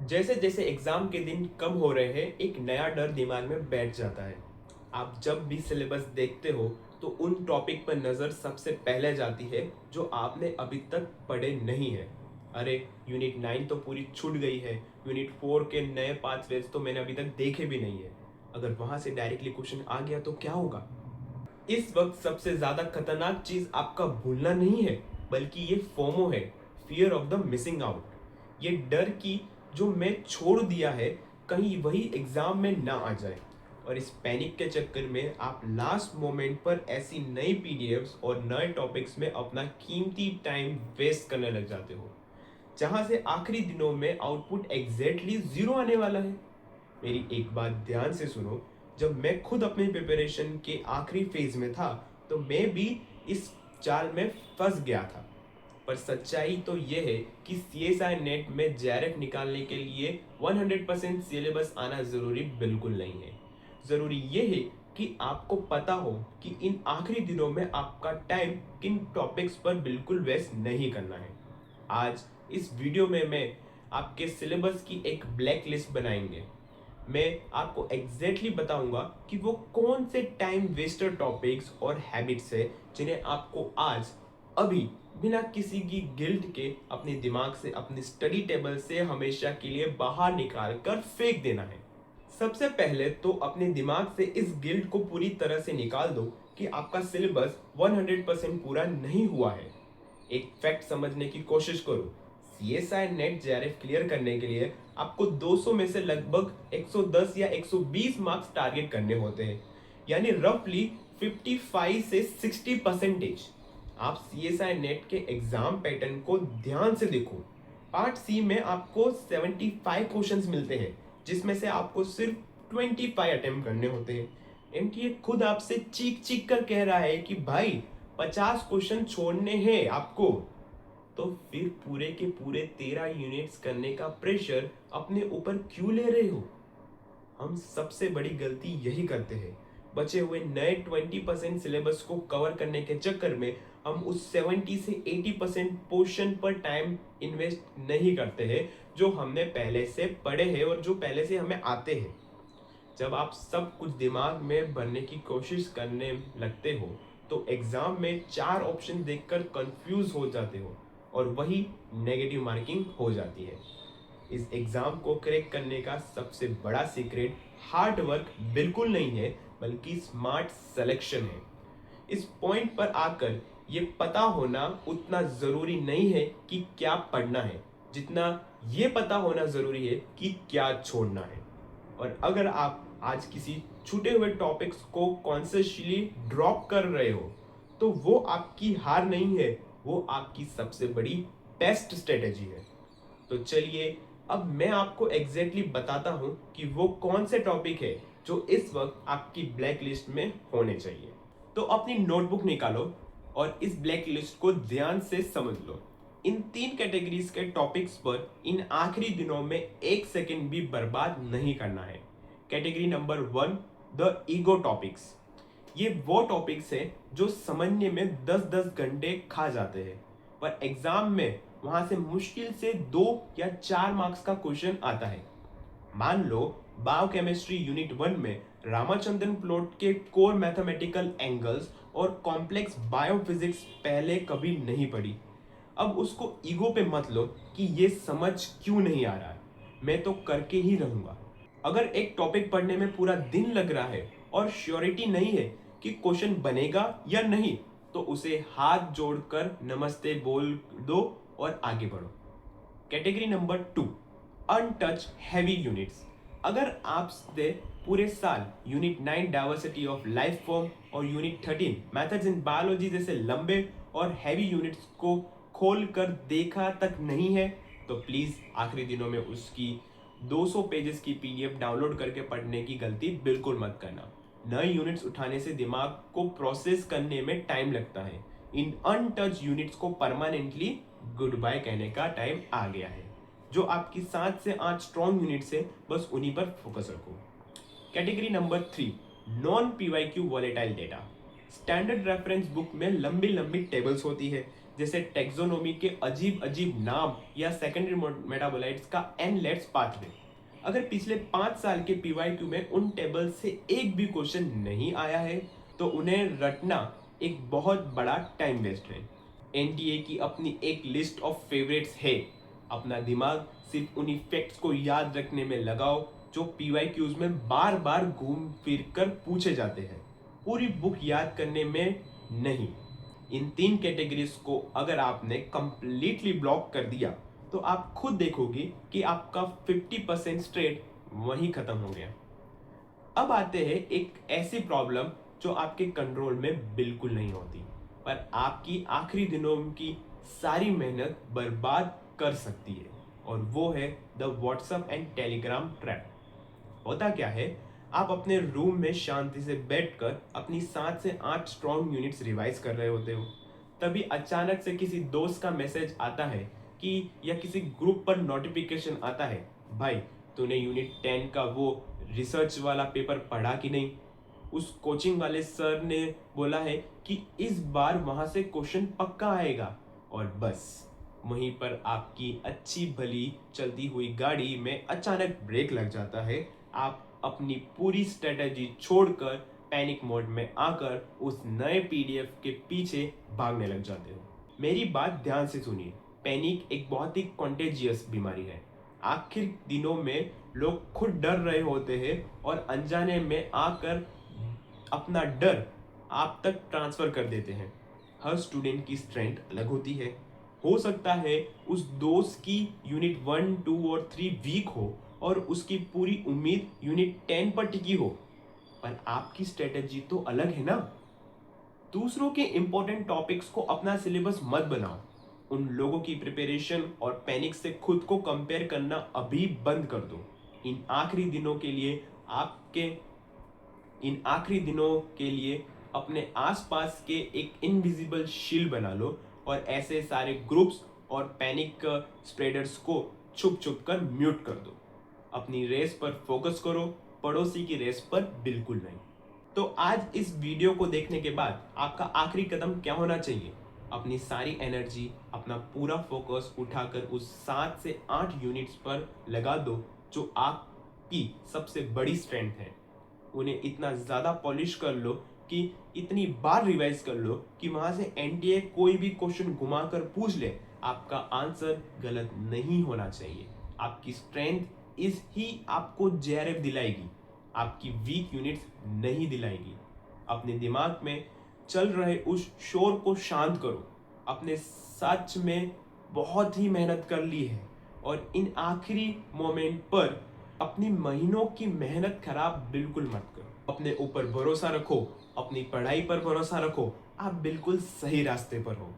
जैसे जैसे एग्जाम के दिन कम हो रहे हैं एक नया डर दिमाग में बैठ जाता है। आप जब भी सिलेबस देखते हो तो उन टॉपिक पर नज़र सबसे पहले जाती है जो आपने अभी तक पढ़े नहीं है। अरे, यूनिट 9 तो पूरी छूट गई है। यूनिट 4 के नए पाथवेज तो मैंने अभी तक देखे भी नहीं है। अगर वहां से डायरेक्टली क्वेश्चन आ गया तो क्या होगा? इस वक्त सबसे ज्यादा खतरनाक चीज आपका भूलना नहीं है, बल्कि ये फोमो है, fear of the missing out. ये डर की जो मैं छोड़ दिया है, कहीं वही एग्जाम में ना आ जाए। और इस पैनिक के चक्कर में आप लास्ट मोमेंट पर ऐसी नई पीडीएफ्स और नए टॉपिक्स में अपना कीमती टाइम वेस्ट करने लग जाते हो, जहां से आखिरी दिनों में आउटपुट एग्जैक्टली जीरो आने वाला है। मेरी एक बात ध्यान से सुनो। जब मैं खुद अपनी प्रिपरेशन के आखिरी फेज में था तो मैं भी इस जाल में फंस गया था। पर सच्चाई तो यह है कि सीएसआई नेट में जेआरएफ निकालने के लिए 100% सिलेबस आना जरूरी बिल्कुल नहीं है। जरूरी यह है कि आपको पता हो कि इन आखिरी दिनों में आपका टाइम किन टॉपिक्स पर बिल्कुल वेस्ट नहीं करना है। आज इस वीडियो में मैं आपके सिलेबस की एक ब्लैक लिस्ट बनाएंगे। मैं आपको एग्जैक्टली बताऊंगा कि वो कौन से टाइम वेस्टर टॉपिक्स और हैबिट्स है जिन्हें आपको आज अभी बिना किसी की गिल्ट के अपने दिमाग से, अपनी स्टडी टेबल से हमेशा के लिए बाहर निकाल कर फेंक देना है। सबसे पहले तो अपने दिमाग से इस गिल्ट को पूरी तरह से निकाल दो कि आपका सिलेबस 100% पूरा नहीं हुआ है। एक फैक्ट समझने की कोशिश करो। सीएसआई नेट जेआरएफ क्लियर करने के लिए आपको 200 में से लगभग 110 या 120 मार्क्स टारगेट करने होते हैं, यानी रफली 55 से 60%। आप सीएसआई नेट के एग्जाम पैटर्न को ध्यान से देखो। पार्ट सी में आपको 75 क्वेश्चंस मिलते हैं, जिसमें से आपको सिर्फ 25 अटेम्प्ट करने होते हैं। एमटीए खुद आपसे चीख चीख कर कह रहा है कि भाई 50 क्वेश्चन छोड़ने हैं आपको। तो फिर पूरे के पूरे 13 यूनिट्स करने का प्रेशर अपने ऊपर क्यों ले रहे हो? हम सबसे बड़ी गलती यही करते हैं। बचे हुए नए 20% सिलेबस को कवर करने के चक्कर में हम उस 70 से 80% पोर्शन पर टाइम इन्वेस्ट नहीं करते हैं जो हमने पहले से पढ़े हैं और जो पहले से हमें आते हैं। जब आप सब कुछ दिमाग में भरने की कोशिश करने लगते हो तो एग्जाम में 4 ऑप्शन देखकर कंफ्यूज हो जाते हो और वही नेगेटिव मार्किंग हो जाती है। इस एग्जाम को क्रैक करने का सबसे बड़ा सीक्रेट हार्ड वर्क बिल्कुल नहीं है, बल्कि स्मार्ट सिलेक्शन है। इस पॉइंट पर आकर ये पता होना उतना जरूरी नहीं है कि क्या पढ़ना है, जितना ये पता होना जरूरी है कि क्या छोड़ना है। और अगर आप आज किसी छूटे हुए टॉपिक्स को कॉन्शियसली ड्रॉप कर रहे हो तो वो आपकी हार नहीं है, वो आपकी सबसे बड़ी बेस्ट स्ट्रेटेजी है। तो चलिए अब मैं आपको एग्जैक्टली बताता हूं कि वो कौन से टॉपिक है जो इस वक्त आपकी ब्लैक लिस्ट में होने चाहिए। तो अपनी नोटबुक निकालो और इस ब्लैक लिस्ट को ध्यान से समझ लो। इन 3 कैटेगरीज के टॉपिक्स पर इन आखिरी दिनों में 1 सेकंड भी बर्बाद नहीं करना है। Category number 1, the ego topics. ये वो टॉपिक्स हैं जो समझने में 10-10 घंटे खा जाते हैं, पर एग्जाम में वहां से मुश्किल से 2 या 4 मार्क्स का क्वेश्चन आता है। मान लो बायोकेमिस्ट्री यूनिट 1 में रामाचंद्रन प्लॉट के कोर मैथमेटिकल एंगल्स और कॉम्प्लेक्स बायोफिजिक्स पहले कभी नहीं पढ़ी। अब उसको ईगो पे मत लो कि ये समझ क्यों नहीं आ रहा है, मैं तो करके ही रहूंगा। अगर एक टॉपिक पढ़ने में पूरा दिन लग रहा है और श्योरिटी नहीं है कि क्वेश्चन बनेगा या नहीं, तो उसे हाथ जोड़कर नमस्ते बोल दो और आगे बढ़ो। Category number 2, untouch heavy units. अगर आपने पूरे साल unit 9 diversity of life form और यूनिट 13 मेथड्स इन बायोलॉजी जैसे लंबे और हैवी यूनिट्स को खोल कर देखा तक नहीं है, तो प्लीज आखिरी दिनों में उसकी 200 पेजेस की पीडीएफ डाउनलोड करके पढ़ने की गलती बिल्कुल मत करना। नए यूनिट्स उठाने से दिमाग को प्रोसेस करने में टाइम लगता है। इन अनटच यूनिट्स को परमानेंटली गुड बाय कहने का टाइम आ गया है। जो आपकी 7 से 8 स्ट्रॉन्ग यूनिट्स है, बस उन्हीं पर फोकस रखो। Category number 3, non PYQ volatile data. Standard reference book में लंबी लंबी टेबल्स होती है जैसे टेक्सोनोमी के अजीब अजीब नाम या सेकेंडरी मेटाबोलाइट्स का एनलेट्स पाथवे। अगर पिछले 5 साल के पीवाईक्यू में उन टेबल से एक भी क्वेश्चन नहीं आया है तो उन्हें रटना एक बहुत बड़ा टाइम वेस्ट है। एनटीए की अपनी एक लिस्ट ऑफ फेवरेट्स है। अपना दिमाग सिर्फ उन फैक्ट्स को याद रखने में लगाओ जो पीवाईक्यूज में बार बार घूम फिर कर पूछे जाते हैं, पूरी बुक याद करने में नहीं। इन 3 कैटेगरीज को अगर आपने कंप्लीटली ब्लॉक कर दिया तो आप खुद देखोगे कि आपका 50% स्ट्रेट वहीं खत्म हो गया। अब आते हैं एक ऐसी प्रॉब्लम जो आपके कंट्रोल में बिल्कुल नहीं होती पर आपकी आखिरी दिनों की सारी मेहनत बर्बाद कर सकती है, और वो है the WhatsApp and Telegram trap. होता क्या है, आप अपने रूम में शांति से बैठकर अपनी 7 से 8 स्ट्रॉन्ग यूनिट्स रिवाइज कर रहे होते हो। तभी अचानक से किसी दोस्त का मैसेज आता है कि या किसी ग्रुप पर नोटिफिकेशन आता है, भाई तूने यूनिट 10 का वो रिसर्च वाला पेपर पढ़ा कि नहीं, उस कोचिंग वाले सर ने बोला है कि इस बार वहां से क्वेश्चन पक्का आएगा। और बस वहीं पर आपकी अच्छी भली चलती हुई गाड़ी में अचानक ब्रेक लग जाता है। आप अपनी पूरी स्ट्रेटेजी छोड़कर पैनिक मोड में आकर उस नए पीडीएफ के पीछे भागने लग जाते हो। मेरी बात ध्यान से सुनिए, पैनिक एक बहुत ही कॉन्टेजियस बीमारी है। आखिर दिनों में लोग खुद डर रहे होते हैं और अनजाने में आकर अपना डर आप तक ट्रांसफर कर देते हैं। हर स्टूडेंट की स्ट्रेंथ अलग होती है। हो सकता है उस दोस्त की यूनिट 1, 2 और 3 वीक हो और उसकी पूरी उम्मीद यूनिट 10 पर टिकी हो, पर आपकी स्ट्रेटेजी तो अलग है ना। दूसरों के इंपॉर्टेंट टॉपिक्स को अपना सिलेबस मत बनाओ। उन लोगों की प्रिपरेशन और पैनिक से खुद को कंपेयर करना अभी बंद कर दो। इन आखिरी दिनों के लिए अपने आसपास के एक इनविजिबल शील्ड बना लो और ऐसे सारे ग्रुप्स और पैनिक स्प्रेडर्स को छुप छुप कर म्यूट कर दो। अपनी रेस पर फोकस करो, पड़ोसी की रेस पर बिल्कुल नहीं। तो आज इस वीडियो को देखने के बाद आपका आखिरी कदम क्या होना चाहिए? अपनी सारी एनर्जी, अपना पूरा फोकस उठाकर उस 7 से 8 यूनिट्स पर लगा दो जो आपकी सबसे बड़ी स्ट्रेंथ है। उन्हें इतना ज़्यादा पॉलिश कर लो कि इतनी बार रिवाइज कर लो कि वहां से एनटीए कोई भी क्वेश्चन घुमाकर पूछ ले, आपका आंसर गलत नहीं होना चाहिए। आपकी स्ट्रेंथ इस ही आपको जेआरएफ दिलाएगी, आपकी वीक यूनिट्स नहीं दिलाएगी। अपने दिमाग में चल रहे उस शोर को शांत करो। अपने सच में बहुत ही मेहनत कर ली है और इन आखिरी मोमेंट पर अपनी महीनों की मेहनत खराब बिल्कुल मत करो। अपने ऊपर भरोसा रखो, अपनी पढ़ाई पर भरोसा रखो, आप बिल्कुल सही रास्ते पर हो।